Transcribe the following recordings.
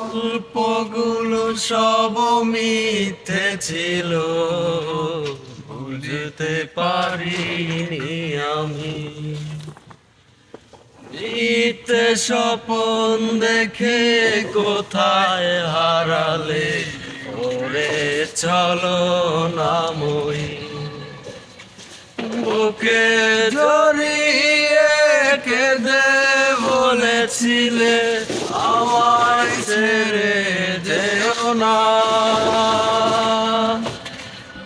গল্পগুলো সব মিথ্যে ছিল, বুঝতে পারিনি আমি। মিথ্যে স্বপন দেখে কোথায় হারালে ওরে চলো নামই। বুকে জড়িয়ে কেঁদে বলেছিলে আমায় ছেড়ে যেও না।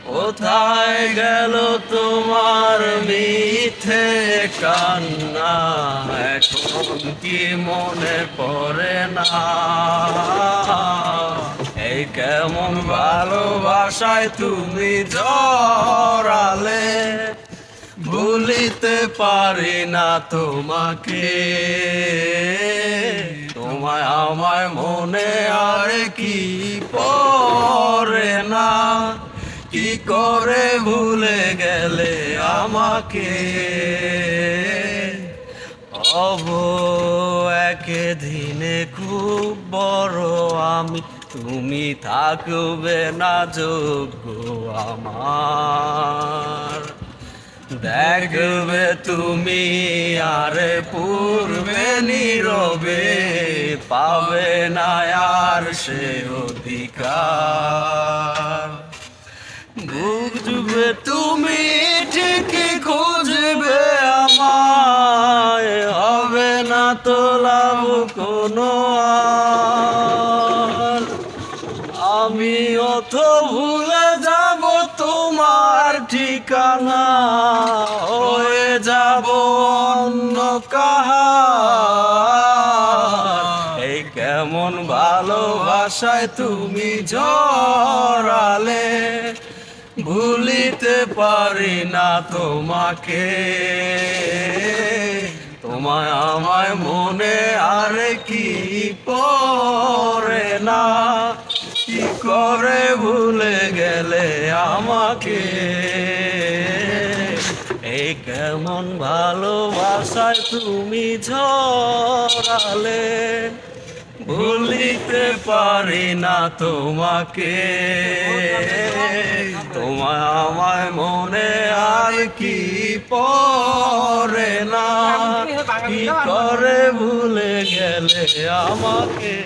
কোথায় গেল তোমার মিথ্যে কান্না, এখন কি মনে পড়ে না? এই কেমন ভালোবাসায় তুমি জড়ালে, ভুলিতে পারি না তোমাকে। তোমায় আমার মনে আর কি পড়ে না, কি করে ভুলে গেলে আমাকে। হব একদিনে খুব বড় আমি, তুমি থাকবে না যোগ্য আমার। দেখবে তুমি আর পূর্বে নীরবে, পাবে না আর সে অধিকার। বুঝবে তুমি ঠিকই খুঁজবে আমায়, হবে না তো লাভ কোনো আর। আমিও তো ভুলে যাব তোমার ঠিকানা, হয়ে যাব অন্য কাহার। এই কেমন ভালোবাসায় তুমি জড়ালে, ভুলিতে পারি না তোমাকে। তোমায় আমায় মনে আর কি পড়ে না, কি করে ভুলে গেলে আমাকে। এই কেমন ভালোবাসায় তুমি জড়ালে, ভুলিতে পারি না তোমাকে। তোমায় আমায় মনে আর কি পড়ে না, কি করে ভুলে গেলে আমাকে।